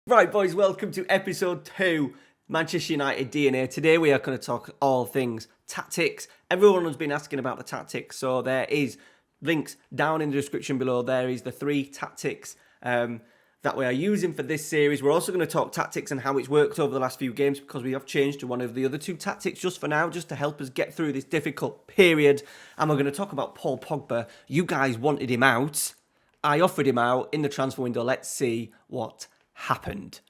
Right, boys, welcome to episode 2, Manchester United DNA. Today we are going to talk all things tactics. Everyone has been asking about the tactics, so there is links down in the description below. There is the 3 tactics that we are using for this series. We're also going to talk tactics and how it's worked over the last few games because we have changed to one of the other 2 tactics just for now, just to help us get through this difficult period. And we're going to talk about Paul Pogba. You guys wanted him out. I offered him out in the transfer window. Let's see what happened.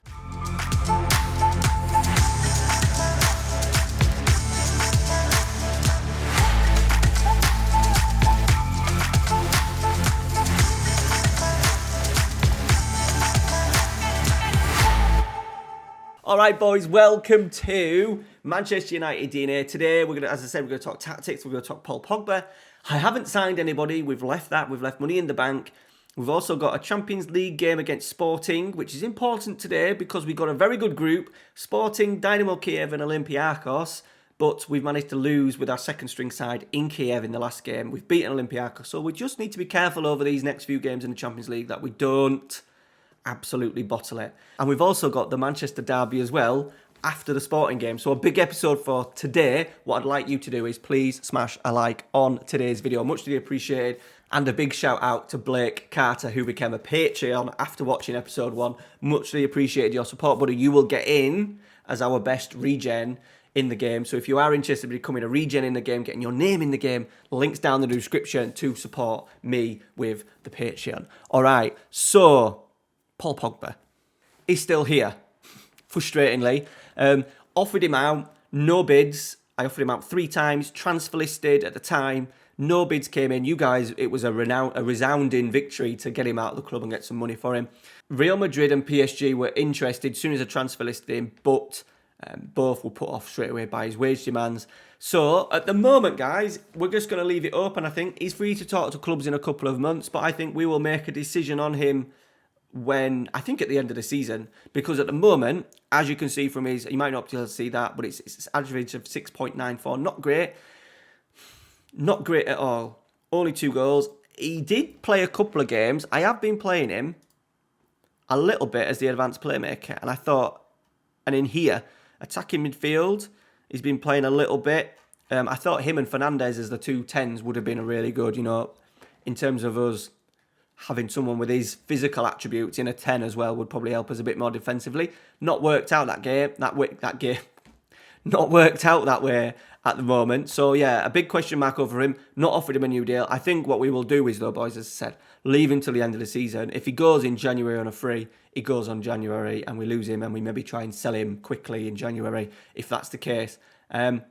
All right, boys, welcome to Manchester United DNA. Today, we're going to talk tactics. We're going to talk Paul Pogba. I haven't signed anybody. We've left that. We've left money in the bank. We've also got a Champions League game against Sporting, which is important today because we've got a very good group, Sporting, Dynamo Kiev and Olympiacos, but we've managed to lose with our second string side in Kiev in the last game. We've beaten Olympiacos, so we just need to be careful over these next few games in the Champions League that we don't absolutely bottle it. And we've also got the Manchester derby as well after the Sporting game. So a big episode for today. What I'd like you to do is please smash a like on today's video. Muchly appreciated. And a big shout out to Blake Carter, who became a Patreon after watching episode 1. Muchly appreciated your support, buddy. You will get in as our best regen in the game. So if you are interested in becoming a regen in the game, getting your name in the game, links down in the description to support me with the Patreon. All right, so Paul Pogba is still here, frustratingly. Offered him out, no bids. I offered him out 3 times, transfer listed at the time. No bids came in. You guys, it was a resounding victory to get him out of the club and get some money for him. Real Madrid and PSG were interested as soon as the transfer listed him, but both were put off straight away by his wage demands. So, at the moment, guys, we're just going to leave it open, I think. He's free to talk to clubs in a couple of months, but I think we will make a decision on him when, I think at the end of the season, because at the moment, as you can see from his, you might not be able to see that, but it's average of 6.94, not great. Not great at all. Only 2 goals. He did play a couple of games. I have been playing him a little bit as the advanced playmaker. And I thought, and in here, attacking midfield, he's been playing a little bit. I thought him and Fernandes as the 2 10s would have been a really good, in terms of us having someone with his physical attributes in a 10 as well would probably help us a bit more defensively. Not worked out that game. Not worked out that way at the moment. So, yeah, a big question mark over him. Not offered him a new deal. I think what we will do is, though, boys, as I said, leave him till the end of the season. If he goes in January on a free, he goes on January and we lose him and we maybe try and sell him quickly in January, if that's the case. I've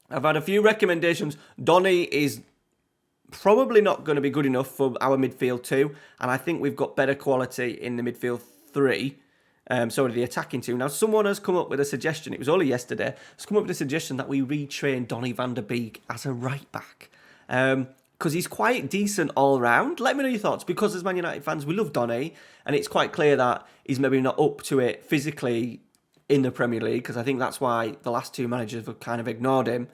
had a few recommendations. Donny is probably not going to be good enough for our midfield 2, and I think we've got better quality in the midfield 3. So the attacking 2. Now, someone has come up with a suggestion. It was only yesterday. Has come up with a suggestion that we retrain Donny van der Beek as a right back. Because he's quite decent all round. Let me know your thoughts. Because as Man United fans, we love Donny. And it's quite clear that he's maybe not up to it physically in the Premier League. Because I think that's why the last 2 managers have kind of ignored him.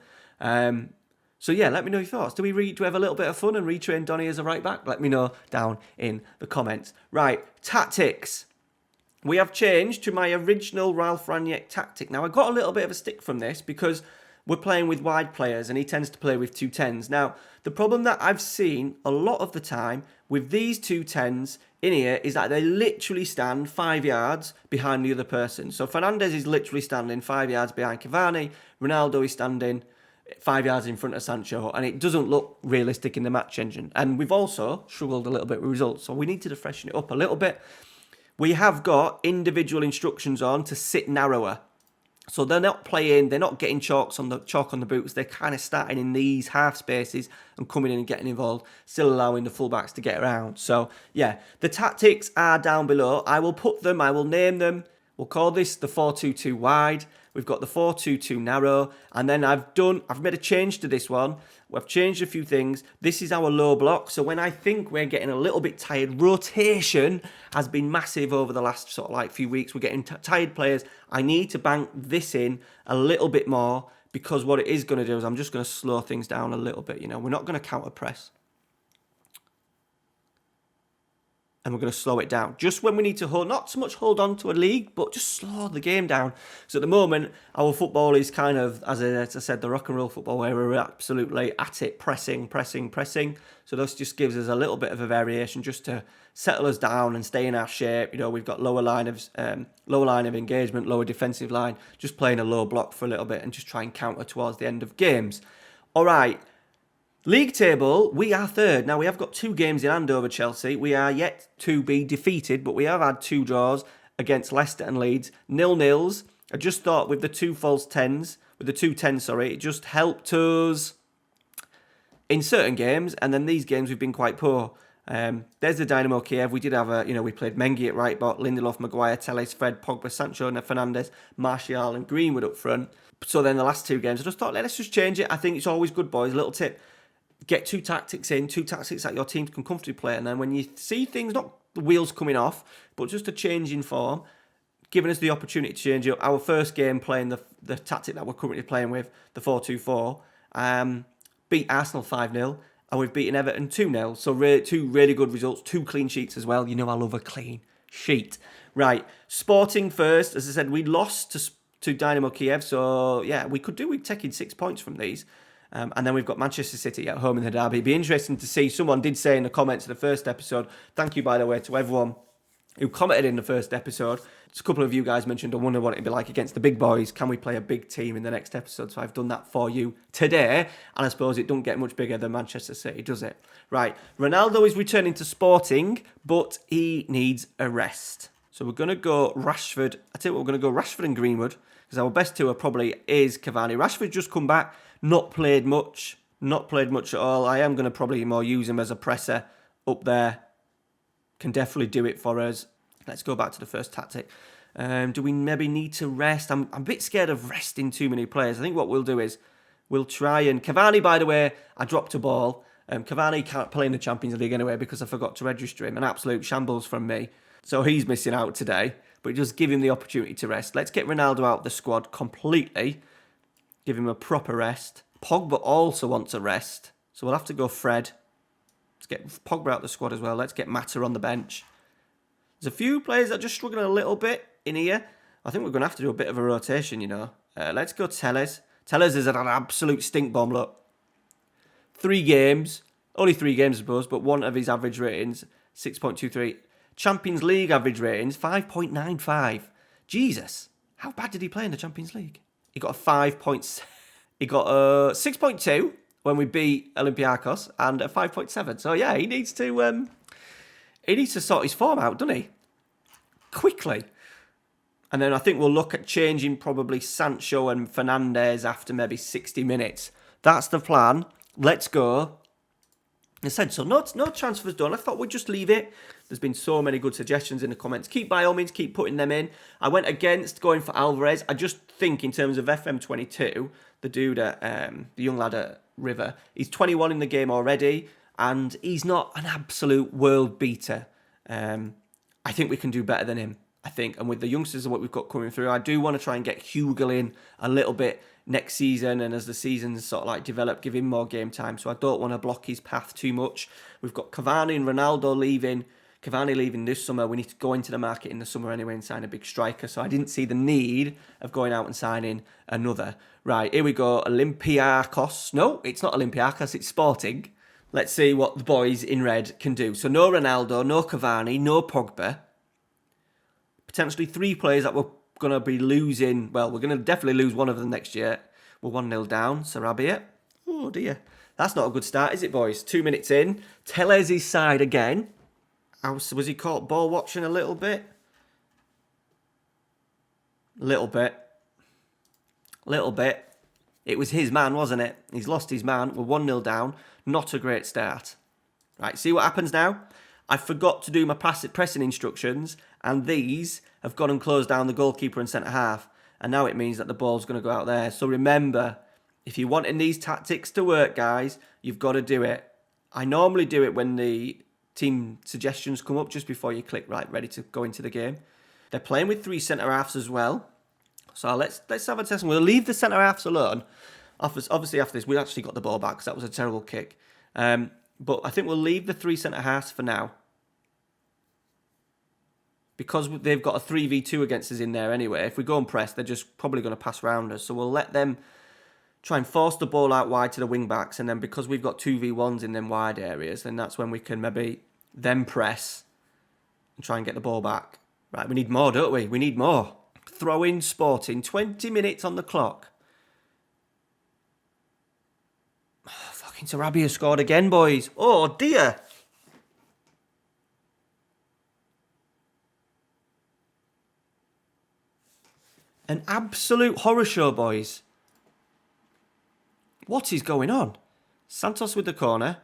So yeah, let me know your thoughts. Do we have a little bit of fun and retrain Donny as a right back? Let me know down in the comments. Right, tactics. We have changed to my original Ralph Rangnick tactic. Now, I got a little bit of a stick from this because we're playing with wide players and he tends to play with 2 10s. Now, the problem that I've seen a lot of the time with these 2 10s in here is that they literally stand 5 yards behind the other person. So, Fernandes is literally standing 5 yards behind Cavani. Ronaldo is standing 5 yards in front of Sancho, and it doesn't look realistic in the match engine. And we've also struggled a little bit with results, so we need to freshen it up a little bit. We have got individual instructions on to sit narrower. So they're not getting chalk on the boots. They're kind of starting in these half spaces and coming in and getting involved, still allowing the fullbacks to get around. So, yeah, the tactics are down below. I will name them. We'll call this the 4-2-2 wide. We've got the 4-2-2 narrow. And then I've made a change to this one. We've changed a few things. This is our low block. So when I think we're getting a little bit tired, rotation has been massive over the last few weeks. We're getting tired players. I need to bank this in a little bit more because what it is going to do is I'm just going to slow things down a little bit. We're not going to counter press. and we're going to slow it down. Just when we need to not so much hold on to a league, but just slow the game down. So at the moment, our football is kind of, as I said, the rock and roll football where we're absolutely at it, pressing. So this just gives us a little bit of a variation just to settle us down and stay in our shape. We've got lower line of engagement, lower defensive line, just playing a low block for a little bit and just try and counter towards the end of games. All right. League table, we are third. Now, we have got 2 games in hand over Chelsea. We are yet to be defeated, but we have had 2 draws against Leicester and Leeds. 0-0s. I just thought with the 2 false 10s, it just helped us in certain games, and then these games we've been quite poor. There's the Dynamo Kiev. We did have we played Mengi at right back, Lindelof, Maguire, Telles, Fred, Pogba, Sancho, Fernandes, Martial and Greenwood up front. So then the last 2 games, I just thought, let's just change it. I think it's always good, boys. A little tip. Get 2 tactics in, 2 tactics that your team can comfortably play. And then when you see things, not the wheels coming off, but just a change in form, giving us the opportunity to change up. Our first game playing the tactic that we're currently playing with, the 4-2-4, beat Arsenal 5-0, and we've beaten Everton 2-0. So 2 really good results, 2 clean sheets as well. I love a clean sheet. Right, Sporting first. As I said, we lost to Dynamo Kiev, so yeah, we're taking 6 points from these. And then we've got Manchester City at home in the derby. It'd be interesting to see. Someone did say in the comments of the first episode, thank you, by the way, to everyone who commented in the first episode. Just a couple of you guys mentioned, I wonder what it'd be like against the big boys. Can we play a big team in the next episode? So I've done that for you today. And I suppose it don't get much bigger than Manchester City, does it? Right, Ronaldo is returning to Sporting, but he needs a rest. So we're going to go Rashford. I tell you what, we're going to go Rashford and Greenwood, because our best 2 are probably is Cavani. Rashford's just come back. Not played much at all. I am going to probably more use him as a presser up there. Can definitely do it for us. Let's go back to the first tactic. Do we maybe need to rest? I'm a bit scared of resting too many players. I think what we'll do is we'll try and... Cavani, by the way, I dropped a ball. Cavani can't play in the Champions League anyway because I forgot to register him. An absolute shambles from me. So he's missing out today. But just give him the opportunity to rest. Let's get Ronaldo out of the squad completely. Give him a proper rest. Pogba also wants a rest. So we'll have to go Fred. Let's get Pogba out of the squad as well. Let's get Mata on the bench. There's a few players that are just struggling a little bit in here. I think we're going to have to do a bit of a rotation, Let's go Telles. Telles is an absolute stink bomb, look. 3 games. Only 3 games, I suppose, but one of his average ratings, 6.23. Champions League average ratings, 5.95. Jesus. How bad did he play in the Champions League? He got a 5.7. He got a 6.2 when we beat Olympiacos and a 5.7. So yeah, he needs to sort his form out, doesn't he? Quickly. And then I think we'll look at changing probably Sancho and Fernandes after maybe 60 minutes. That's the plan. Let's go. I said, so no transfers done. I thought we'd just leave it. There's been so many good suggestions in the comments. By all means, keep putting them in. I went against going for Alvarez. I just think in terms of FM22, the dude at, the young lad at River, he's 21 in the game already, and he's not an absolute world beater. I think we can do better than him, and with the youngsters and what we've got coming through, I do want to try and get Hugo in a little bit next season, and as the seasons sort of like develop, give him more game time, so I don't want to block his path too much. We've got Cavani and Ronaldo leaving. Cavani leaving this summer. We need to go into the market in the summer anyway and sign a big striker, so I didn't see the need of going out and signing another. Right, here we go. Olympiacos. No, it's not Olympiacos, it's Sporting. Let's see what the boys in red can do. So no Ronaldo, no Cavani, no Pogba. Potentially 3 players that we're going to be losing. Well, we're going to definitely lose one of them next year. We're 1-0 down. Sarabia. Oh dear. That's not a good start, is it, boys? 2 minutes in. Telles' side again. Was he caught ball watching a little bit? Little bit. It was his man, wasn't it? He's lost his man. We're 1-0 down. Not a great start. Right, see what happens now? I forgot to do my pressing instructions, and these have gone and closed down the goalkeeper and centre-half. And now it means that the ball's going to go out there. So remember, if you're wanting these tactics to work, guys, you've got to do it. I normally do it when the team suggestions come up just before you click right, ready to go into the game. They're playing with 3 centre-halves as well. So let's have a test. We'll leave the centre-halves alone. Obviously, after this, we actually got the ball back because that was a terrible kick. But I think we'll leave the 3 centre-halves for now. because they've got a 3v2 against us in there anyway, if we go and press, they're just probably going to pass round us. So we'll let them try and force the ball out wide to the wing-backs, and then because we've got 2v1s in them wide areas, then that's when we can maybe then press and try and get the ball back. Right, we need more, don't we? We need more. Throw-in Sporting, 20 minutes on the clock. Oh, fucking Sarabia scored again, boys. Oh, dear. An absolute horror show, boys. What is going on? Santos with the corner.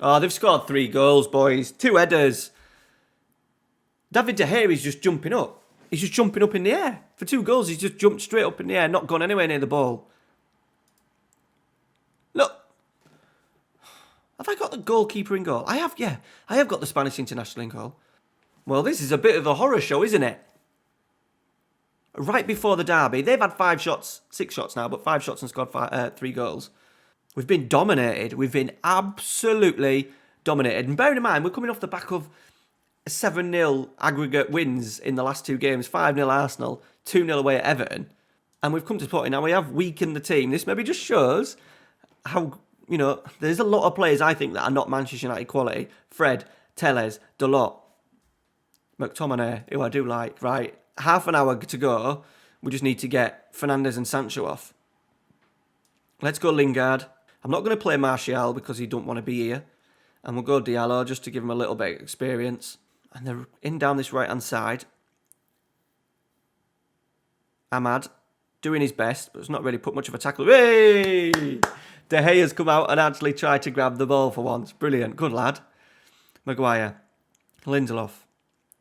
Oh, they've scored 3 goals, boys. 2 headers. David De Gea is just jumping up. He's just jumping up in the air. For 2 goals, he's just jumped straight up in the air, not gone anywhere near the ball. Look. Have I got the goalkeeper in goal? I have, yeah. I have got the Spanish international in goal. Well, this is a bit of a horror show, isn't it? Right before the derby, they've had 5 shots, 6 shots now, but 5 shots and scored 3 goals. We've been dominated. We've been absolutely dominated. And bearing in mind, we're coming off the back of 7-0 aggregate wins in the last 2 games. 5-0 Arsenal, 2-0 away at Everton. And we've come to the point now we have weakened the team. This maybe just shows how, there's a lot of players, I think, that are not Manchester United quality. Fred, Telles, Dalot, McTominay, who I do like, right? Half an hour to go. We just need to get Fernandes and Sancho off. Let's go Lingard. I'm not going to play Martial because he don't want to be here. And we'll go Diallo just to give him a little bit of experience. And they're in down this right-hand side. Ahmad doing his best, but it's not really put much of a tackle. Hey! De Gea's come out and actually tried to grab the ball for once. Brilliant. Good lad. Maguire. Lindelof.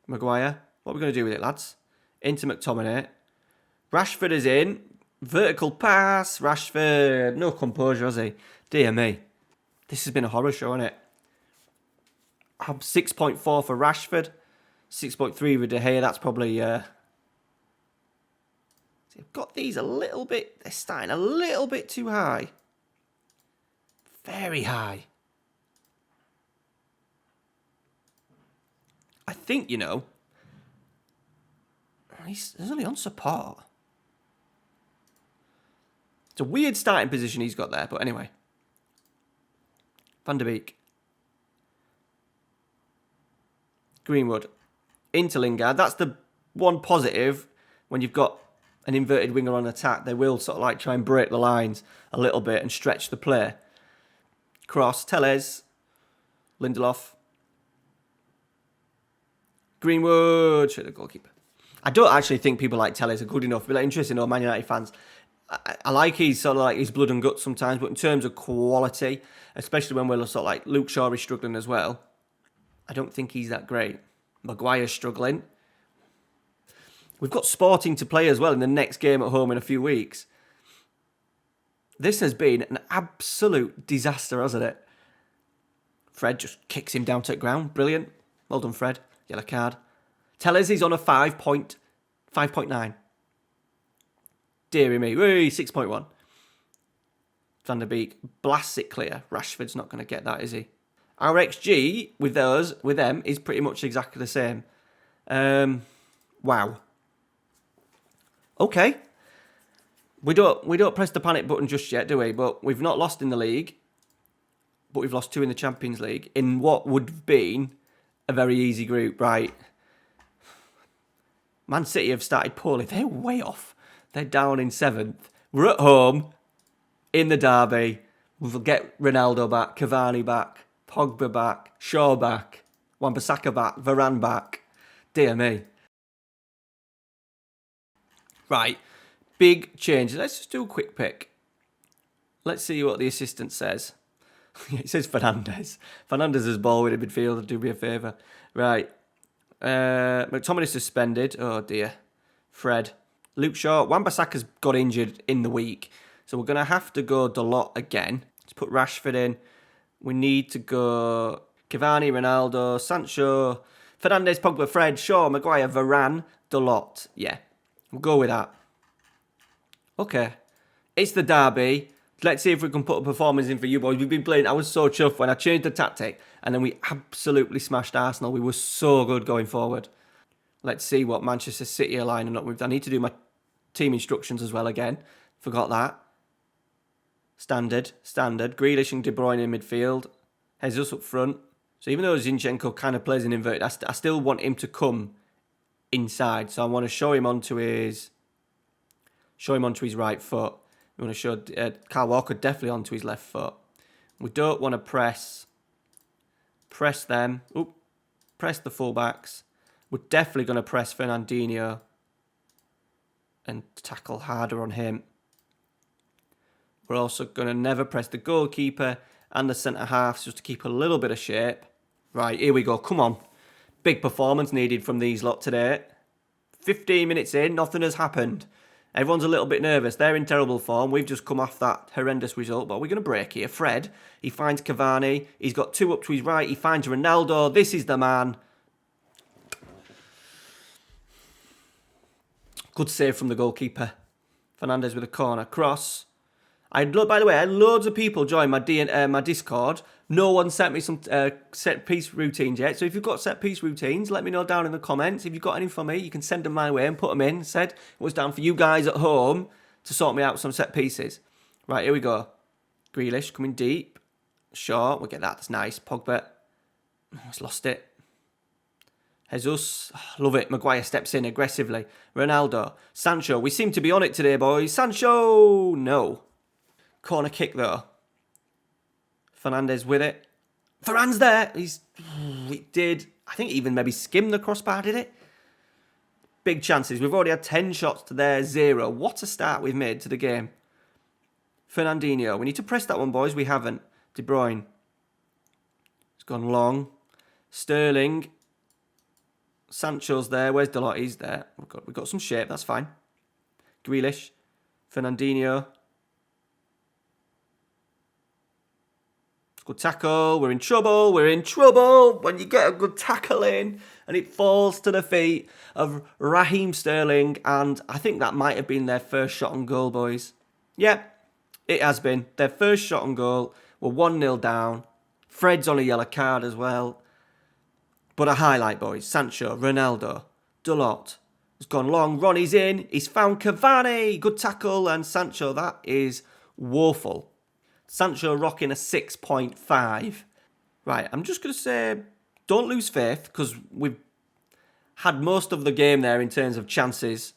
Maguire. What are we going to do with it, lads? Into McTominay. Rashford is in. Vertical pass. Rashford. No composure, has he? Dear me. This has been a horror show, hasn't it? 6.4 for Rashford. 6.3 with De Gea. That's probably... I've got these a little bit... They're starting a little bit too high. Very high. I think, he's only on support. It's a weird starting position he's got there, but anyway. Van der Beek. Greenwood. Into Lingard. That's the one positive when you've got an inverted winger on attack. They will sort of like try and break the lines a little bit and stretch the play. Cross. Telles. Lindelof. Greenwood. Shoot the goalkeeper. I don't actually think people like Telles are good enough. But interesting, Man United fans. I like his sort of like his blood and guts sometimes, but in terms of quality, especially when we're sort of like Luke Shaw is struggling as well, I don't think he's that great. Maguire's struggling. We've got Sporting to play as well in the next game at home in a few weeks. This has been an absolute disaster, hasn't it? Fred just kicks him down to the ground. Brilliant. Well done, Fred. Yellow card. Telles is on a 5.9. Deary me. Whee, 6.1. Van der Beek blasts it clear. Rashford's not going to get that, is he? Our XG with them, is pretty much exactly the same. Wow. Okay. We don't press the panic button just yet, do we? But we've not lost in the league. But we've lost 2 in the Champions League in what would have been a very easy group, right? Man City have started poorly. They're way off. They're down in 7th. We're at home in the derby. We'll get Ronaldo back, Cavani back, Pogba back, Shaw back, Wan-Bissaka back, Varane back. Dear me. Right. Big changes. Let's just do a quick pick. Let's see what the assistant says. It says Fernandes. Fernandes' ball with a midfielder. Do me a favour. Right. McTominay suspended. Oh dear. Fred. Luke Shaw. Wan-Bissaka's got injured in the week. So we're going to have to go Dalot again. Let's put Rashford in. We need to go Cavani, Ronaldo, Sancho, Fernandes, Pogba, Fred, Shaw, Maguire, Varane, Dalot. Yeah. We'll go with that. Okay. It's the derby. Let's see if we can put a performance in for you boys. We've been playing. I was so chuffed when I changed the tactic and then we absolutely smashed Arsenal. We were so good going forward. Let's see what Manchester City are lining up with. I need to do my team instructions as well again. Forgot that. Standard. Grealish and De Bruyne in midfield. Jesus up front. So even though Zinchenko kind of plays in inverted, I still want him to come inside. So I want to show him onto his right foot. We want to show Kyle Walker definitely onto his left foot. We don't want to press them. Press the fullbacks. We're definitely going to press Fernandinho and tackle harder on him. We're also going to never press the goalkeeper and the centre-halves just to keep a little bit of shape. Right, here we go. Come on. Big performance needed from these lot today. 15 minutes in, nothing has happened. Everyone's a little bit nervous. They're in terrible form. We've just come off that horrendous result, but we're going to break here. Fred, he finds Cavani. He's got two up to his right. He finds Ronaldo. This is the man. Good save from the goalkeeper. Fernandes with a corner. Cross. By the way, I had loads of people join my Discord. No one sent me some set-piece routines yet. So if you've got set-piece routines, let me know down in the comments. If you've got any for me, you can send them my way and put them in. Said it was down for you guys at home to sort me out some set-pieces. Right, here we go. Grealish coming deep. Short. We'll get that. That's nice. Pogba. He's lost it. Jesus. Oh, love it. Maguire steps in aggressively. Ronaldo. Sancho. We seem to be on it today, boys. Sancho. No. Corner kick, though. Fernandes with it. Varane's there. He did, I think, even maybe skim the crossbar, did it? Big chances. We've already had 10 shots to their 0. What a start we've made to the game. Fernandinho. We need to press that one, boys. We haven't. De Bruyne. It's gone long. Sterling. Sancho's there. Where's Delort? He's there. We've got some shape. That's fine. Grealish. Fernandinho. Good tackle. We're in trouble. When you get a good tackle in and it falls to the feet of Raheem Sterling. And I think that might have been their first shot on goal, boys. Yeah, it has been. Their first shot on goal. We're 1-0 down. Fred's on a yellow card as well. But a highlight, boys. Sancho, Ronaldo, Delort. It's gone long. Ronnie's in. He's found Cavani. Good tackle. And Sancho, that is woeful. Sancho rocking a 6.5. Right, I'm just going to say, don't lose faith, because we've had most of the game there in terms of chances.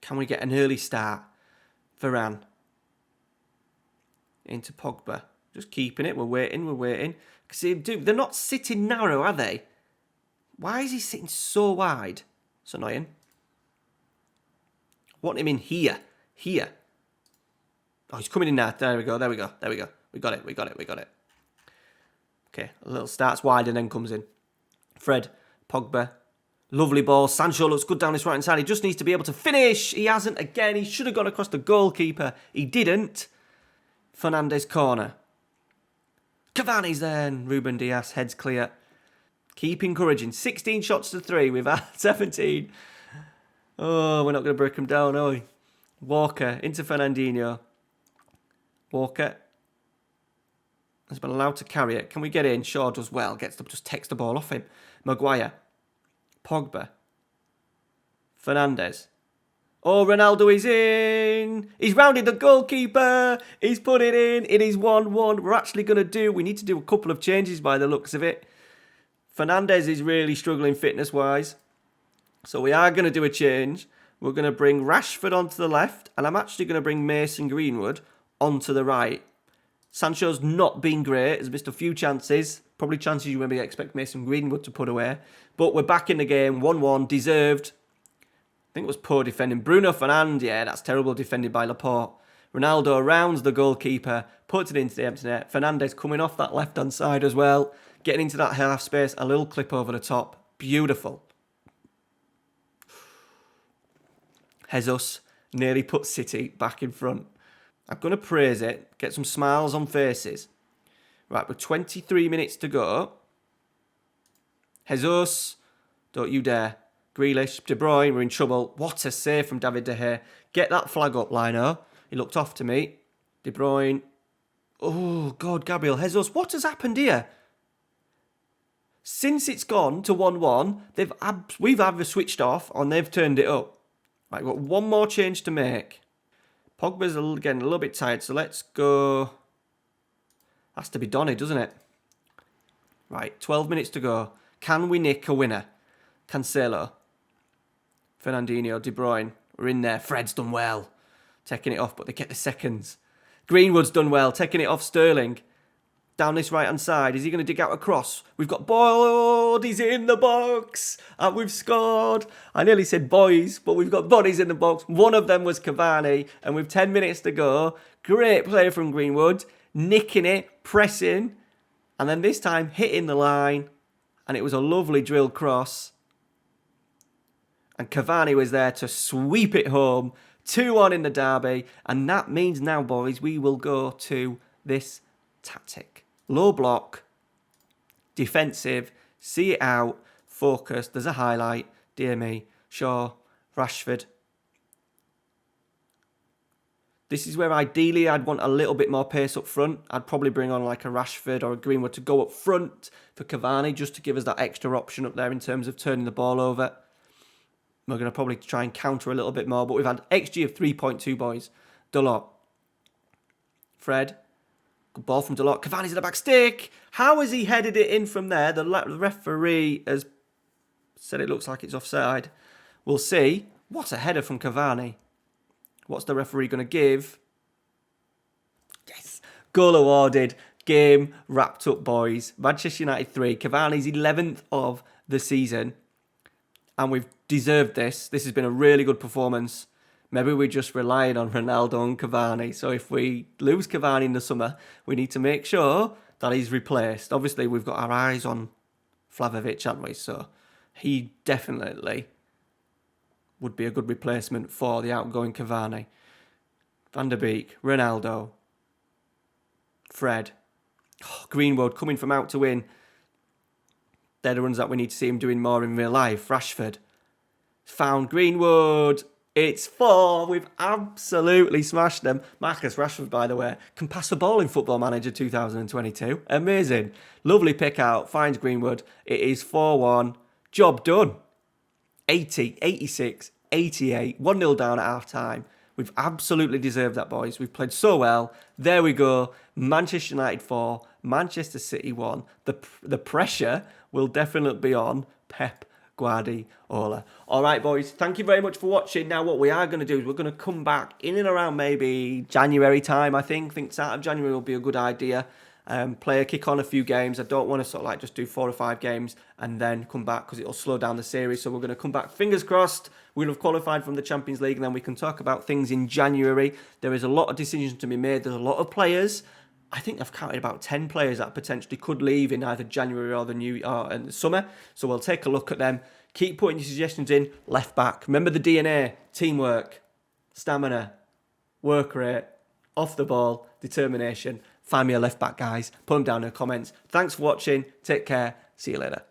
Can we get an early start? Varane. Into Pogba. Just keeping it. We're waiting. See, dude, they're not sitting narrow, are they? Why is he sitting so wide? It's annoying. Want him in here. Oh, he's coming in now. There we go. We got it. Okay, a little starts wide and then comes in. Fred, Pogba. Lovely ball. Sancho looks good down his right-hand side. He just needs to be able to finish. He hasn't again. He should have gone across the goalkeeper. He didn't. Fernandes corner. Cavani's there. And Ruben Dias, heads clear. Keep encouraging. 16 shots to 3. We've had 17. Oh, we're not going to break them down, are we? Walker into Fernandinho. Walker has been allowed to carry it. Can we get in? Shaw does well. Just takes the ball off him. Maguire. Pogba. Fernandes. Oh, Ronaldo is in. He's rounded the goalkeeper. He's put it in. It is 1-1. We need to do a couple of changes by the looks of it. Fernandes is really struggling fitness-wise. So we are going to do a change. We're going to bring Rashford onto the left. And I'm actually going to bring Mason Greenwood onto the right. Sancho's not been great. Has missed a few chances. Probably chances you maybe expect Mason Greenwood to put away. But we're back in the game. 1-1. Deserved. I think it was poor defending. Bruno Fernandes. Yeah, that's terrible defended by Laporte. Ronaldo rounds the goalkeeper. Puts it into the empty net. Fernandes coming off that left-hand side as well. Getting into that half space. A little clip over the top. Beautiful. Jesus nearly put City back in front. I'm going to praise it. Get some smiles on faces. Right, with 23 minutes to go. Jesus. Don't you dare. Grealish. De Bruyne. We're in trouble. What a save from David De Gea. Get that flag up, Lino. He looked off to me. De Bruyne. Oh, God, Gabriel Jesus. What has happened here? Since it's gone to 1-1, we've either switched off or they've turned it up. Right, we've got one more change to make. Pogba's getting a little bit tired, so let's go. Has to be Donny, doesn't it? Right, 12 minutes to go. Can we nick a winner? Cancelo. Fernandinho, De Bruyne. We're in there. Fred's done well. Taking it off, but they get the seconds. Greenwood's done well. Taking it off Sterling. Down this right-hand side. Is he going to dig out a cross? We've got bodies in the box. And we've scored. I nearly said boys, but we've got bodies in the box. One of them was Cavani. And with 10 minutes to go, great play from Greenwood. Nicking it, pressing. And then this time, hitting the line. And it was a lovely drilled cross. And Cavani was there to sweep it home. 2-1 in the derby. And that means now, boys, we will go to this tactic. Low block, defensive, see it out, focus. There's a highlight. Dear me. Shaw, Rashford. This is where ideally I'd want a little bit more pace up front. I'd probably bring on like a Rashford or a Greenwood to go up front for Cavani just to give us that extra option up there in terms of turning the ball over. We're going to probably try and counter a little bit more, but we've had XG of 3.2, boys. Dalot. Fred. Good ball from Dalot. Cavani's in the back stick. How has he headed it in from there? The referee has said it looks like it's offside. We'll see. What a header from Cavani. What's the referee going to give? Yes. Goal awarded. Game wrapped up, boys. Manchester United 3. Cavani's 11th of the season. And we've deserved this. This has been a really good performance. Maybe we're just relying on Ronaldo and Cavani. So if we lose Cavani in the summer, we need to make sure that he's replaced. Obviously, we've got our eyes on Vlahovic, haven't we? So he definitely would be a good replacement for the outgoing Cavani. Van der Beek, Ronaldo, Fred, Greenwood coming from out to win. They're the ones that we need to see him doing more in real life. Rashford found Greenwood. It's 4. We've absolutely smashed them. Marcus Rashford, by the way, can pass a ball in Football Manager 2022. Amazing. Lovely pick out. Finds Greenwood. It is 4-1. Job done. 80, 86, 88. 1-0 down at half time. We've absolutely deserved that, boys. We've played so well. There we go. Manchester United 4. Manchester City 1. The pressure will definitely be on Pep Guardiola. All right, boys, thank you very much for watching. Now, what we are going to do is we're going to come back in and around maybe January time, I think start of January will be a good idea. Kick on a few games. I don't want to sort of like just do 4 or 5 games and then come back because it'll slow down the series. So we're going to come back, fingers crossed, we'll have qualified from the Champions League and then we can talk about things in January. There is a lot of decisions to be made. There's a lot of players. I think I've counted about 10 players that potentially could leave in either January or the summer. So we'll take a look at them. Keep putting your suggestions in. Left back. Remember the DNA. Teamwork. Stamina. Work rate. Off the ball. Determination. Find me a left back, guys. Put them down in the comments. Thanks for watching. Take care. See you later.